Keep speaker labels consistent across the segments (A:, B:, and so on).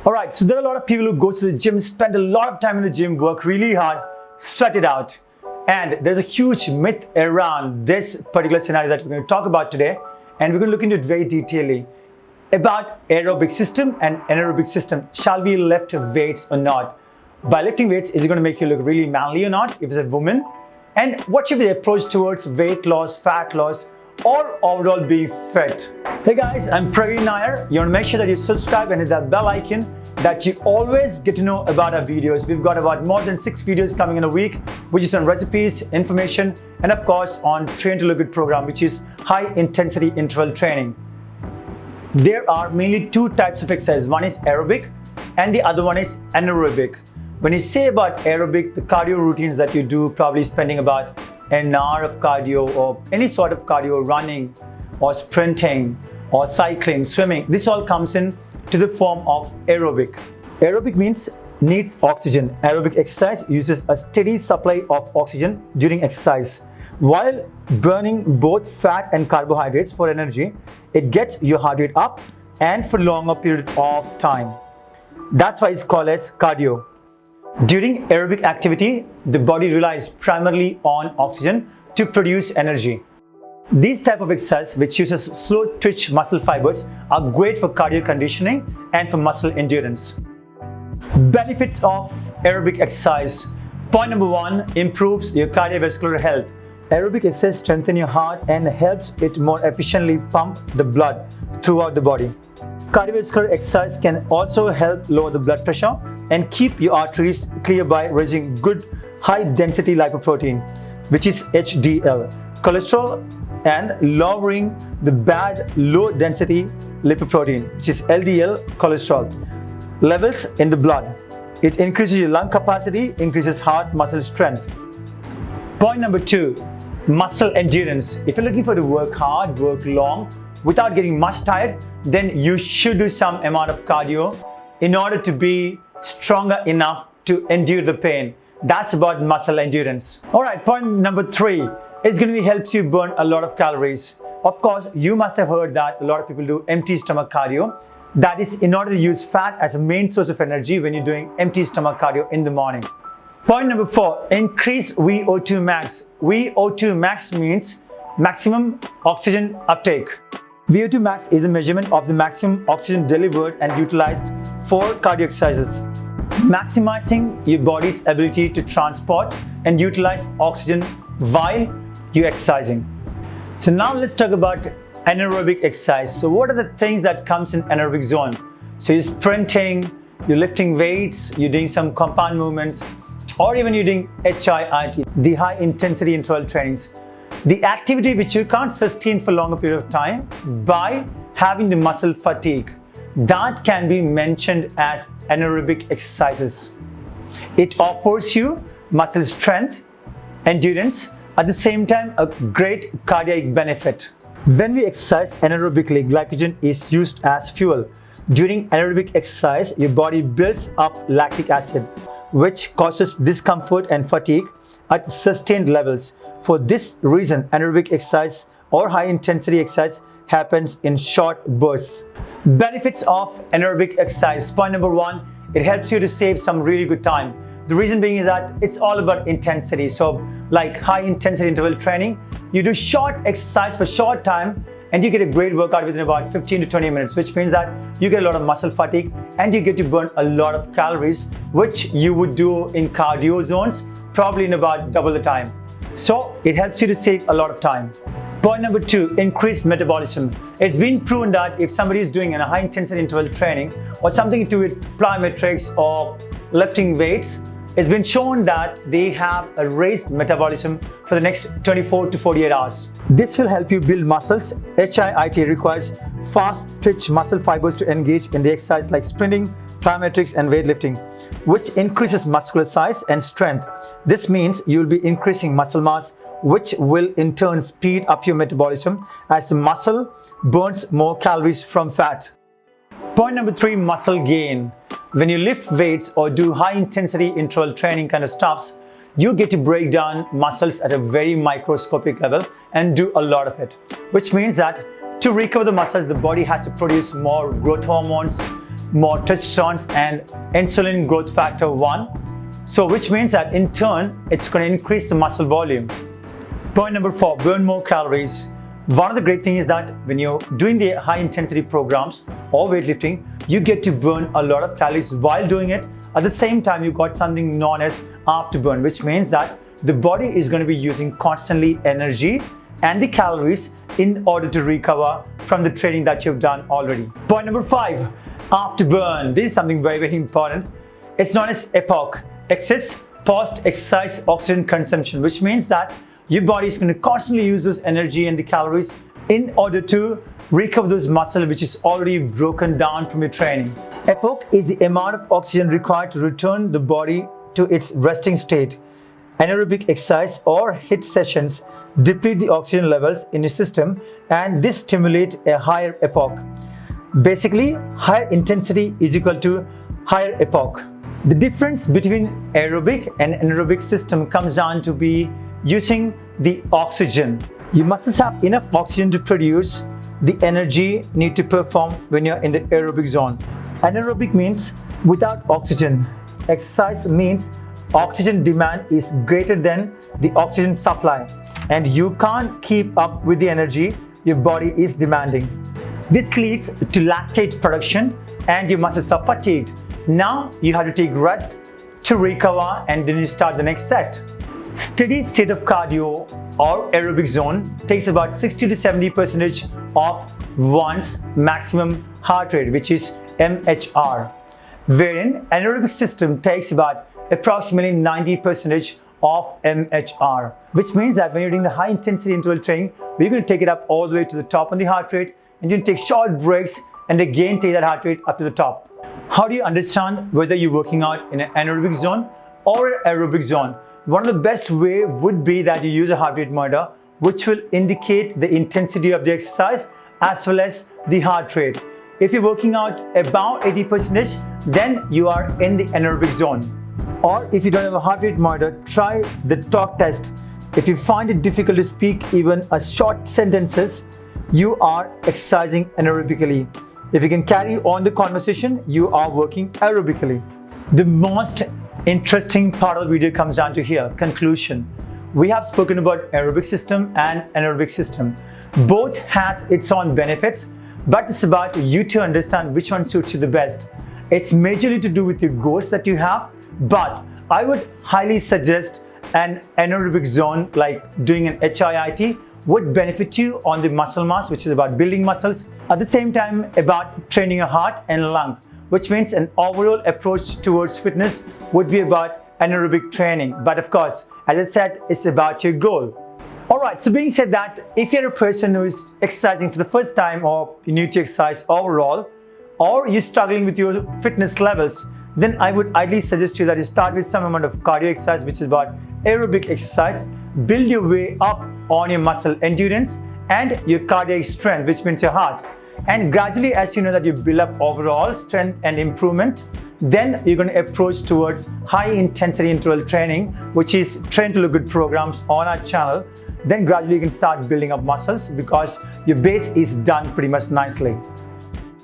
A: Alright, so there are a lot of people who go to the gym, spend a lot of time in the gym, work really hard, sweat it out. And there's a huge myth around this particular scenario that we're going to talk about today. And we're going to look into it very detailedly about aerobic system and anaerobic system. Shall we lift weights or not? By lifting weights, is it going to make you look really manly or not if it's a woman? And what should be the approach towards weight loss, fat loss, or overall being fit? Hey guys, I'm Praveen Nair. You want to make sure that you subscribe and hit that bell icon that you always get to know about our videos. We've got about more than 6 videos coming in a week, which is on recipes, information, and of course on Train to Look Good program, which is high intensity interval training. There are mainly 2 types of exercise. One is aerobic and the other one is anaerobic. When you say about aerobic, the cardio routines that you do, probably spending about an hour of cardio or any sort of cardio, running or sprinting or cycling, swimming, this all comes in to the form of aerobic. Aerobic means needs oxygen. Aerobic exercise uses a steady supply of oxygen during exercise. While burning both fat and carbohydrates for energy, it gets your heart rate up and for longer period of time. That's why it's called as cardio. During aerobic activity, the body relies primarily on oxygen to produce energy. These type of exercise, which uses slow twitch muscle fibers, are great for cardio conditioning and for muscle endurance. Benefits of aerobic exercise. Point number 1, improves your cardiovascular health. Aerobic exercise strengthens your heart and helps it more efficiently pump the blood throughout the body. Cardiovascular exercise can also help lower the blood pressure and keep your arteries clear by raising good high density lipoprotein, which is HDL, cholesterol, and lowering the bad low density lipoprotein, which is LDL cholesterol levels in the blood. It increases your lung capacity, increases heart muscle strength. Point number 2, muscle endurance. If you're looking for to work hard, work long without getting much tired, then you should do some amount of cardio in order to be stronger enough to endure the pain. That's about muscle endurance. Alright, point number 3 is going to be helps you burn a lot of calories. Of course, you must have heard that a lot of people do empty stomach cardio. That is in order to use fat as a main source of energy when you're doing empty stomach cardio in the morning. Point number 4, increase VO2 max. VO2 max means maximum oxygen uptake. VO2 max is a measurement of the maximum oxygen delivered and utilized for cardio exercises, maximizing your body's ability to transport and utilize oxygen while you're exercising. So now let's talk about anaerobic exercise. So what are the things that comes in anaerobic zone? So you're sprinting, you're lifting weights, you're doing some compound movements, or even you're doing HIIT, the high intensity interval trainings. The activity which you can't sustain for longer period of time by having the muscle fatigue, that can be mentioned as anaerobic exercises. It offers you muscle strength, endurance, at the same time a great cardiac benefit. When we exercise anaerobically, glycogen is used as fuel. During anaerobic exercise, your body builds up lactic acid, which causes discomfort and fatigue at sustained levels. For this reason, anaerobic exercise or high intensity exercise happens in short bursts. Benefits of anaerobic exercise. Point number 1, it helps you to save some really good time. The reason being is that it's all about intensity. So like high intensity interval training, you do short exercise for short time and you get a great workout within about 15 to 20 minutes, which means that you get a lot of muscle fatigue and you get to burn a lot of calories, which you would do in cardio zones, probably in about double the time. So it helps you to save a lot of time. Point number 2, increased metabolism. It's been proven that if somebody is doing a high intensity interval training or something to do with plyometrics or lifting weights, it's been shown that they have a raised metabolism for the next 24 to 48 hours. This will help you build muscles. HIIT requires fast twitch muscle fibers to engage in the exercise like sprinting, plyometrics and weightlifting, which increases muscular size and strength. This means you will be increasing muscle mass, which will in turn speed up your metabolism as the muscle burns more calories from fat. Point number 3, muscle gain. When you lift weights or do high intensity interval training kind of stuffs, you get to break down muscles at a very microscopic level and do a lot of it, which means that to recover the muscles, the body has to produce more growth hormones, more testosterone and insulin growth factor 1. So which means that in turn, it's going to increase the muscle volume. Point number 4, burn more calories. One of the great things is that when you're doing the high intensity programs or weightlifting, you get to burn a lot of calories while doing it. At the same time, you got something known as afterburn, which means that the body is going to be using constantly energy and the calories in order to recover from the training that you've done already. Point number 5, afterburn. This is something very, very important. It's known as EPOC, excess post-exercise oxygen consumption, which means that your body is going to constantly use this energy and the calories in order to recover those muscle which is already broken down from your training. EPOC is the amount of oxygen required to return the body to its resting state. Anaerobic exercise or HIIT sessions deplete the oxygen levels in your system, and this stimulates a higher EPOC. Basically, higher intensity is equal to higher EPOC. The difference between aerobic and anaerobic system comes down to be using the oxygen. You must have enough oxygen to produce the energy need to perform when you're in the aerobic zone. Anaerobic means without oxygen. Exercise means oxygen demand is greater than the oxygen supply, and you can't keep up with the energy your body is demanding. This leads to lactate production and your muscles are fatigued. Now you have to take rest to recover, and then you start the next set. Steady state of cardio or aerobic zone takes about 60 to 70% of one's maximum heart rate, which is MHR, wherein anaerobic system takes about approximately 90% of MHR, which means that when you're doing the high intensity interval training, we're going to take it up all the way to the top on the heart rate, and you can take short breaks and again take that heart rate up to the top. How do you understand whether you're working out in an anaerobic zone or an aerobic zone? One of the best way would be that you use a heart rate monitor, which will indicate the intensity of the exercise as well as the heart rate. If you're working out about 80%, then you are in the anaerobic zone. Or if you don't have a heart rate monitor, try the talk test. If you find it difficult to speak even a short sentences, you are exercising anaerobically. If you can carry on the conversation, you are working aerobically. The most interesting part of the video comes down to here, conclusion. We have spoken about aerobic system and anaerobic system. Both has its own benefits, but it's about you to understand which one suits you the best. It's majorly to do with the goals that you have, but I would highly suggest an anaerobic zone like doing an HIIT would benefit you on the muscle mass, which is about building muscles. At the same time, about training your heart and lung, which means an overall approach towards fitness would be about anaerobic training. But of course, as I said, it's about your goal. Alright, so being said that, if you're a person who is exercising for the first time, or you're new to exercise overall, or you're struggling with your fitness levels, then I would ideally suggest you that you start with some amount of cardio exercise, which is about aerobic exercise. Build your way up on your muscle endurance and your cardiac strength, which means your heart. And gradually, as you know that you build up overall strength and improvement, then you're going to approach towards high intensity interval training, which is Train to Look Good programs on our channel. Then gradually you can start building up muscles because your base is done pretty much nicely.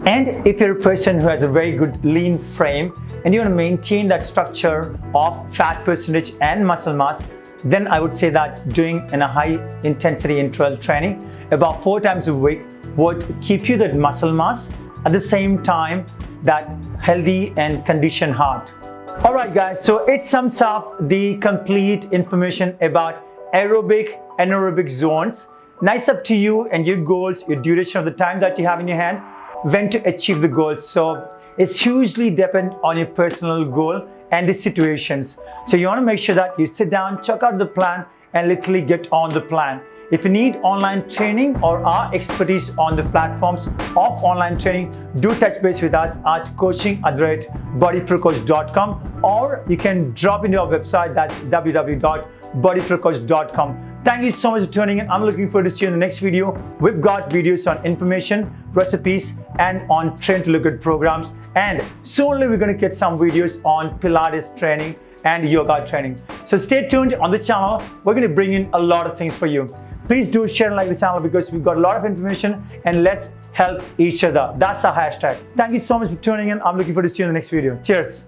A: And if you're a person who has a very good lean frame and you want to maintain that structure of fat percentage and muscle mass, then I would say that doing a high intensity interval training about 4 times a week would keep you that muscle mass, at the same time that healthy and conditioned heart. Alright guys, so it sums up the complete information about aerobic, anaerobic zones. Now it's up to you and your goals, your duration of the time that you have in your hand, when to achieve the goals. So it's hugely depend on your personal goal and the situations. So you want to make sure that you sit down, check out the plan, and literally get on the plan. If you need online training or our expertise on the platforms of online training, do touch base with us at coaching@bodyprocoach.com, or you can drop into our website, that's www.bodyprocoach.com. Thank you so much for tuning in. I'm looking forward to see you in the next video. We've got videos on information, recipes, and on Train to Look Good programs. And soonly we're going to get some videos on Pilates training and yoga training. So stay tuned on the channel. We're going to bring in a lot of things for you. Please do share and like the channel because we've got a lot of information, and let's help each other. That's our hashtag. Thank you so much for tuning in. I'm looking forward to seeing you in the next video. Cheers.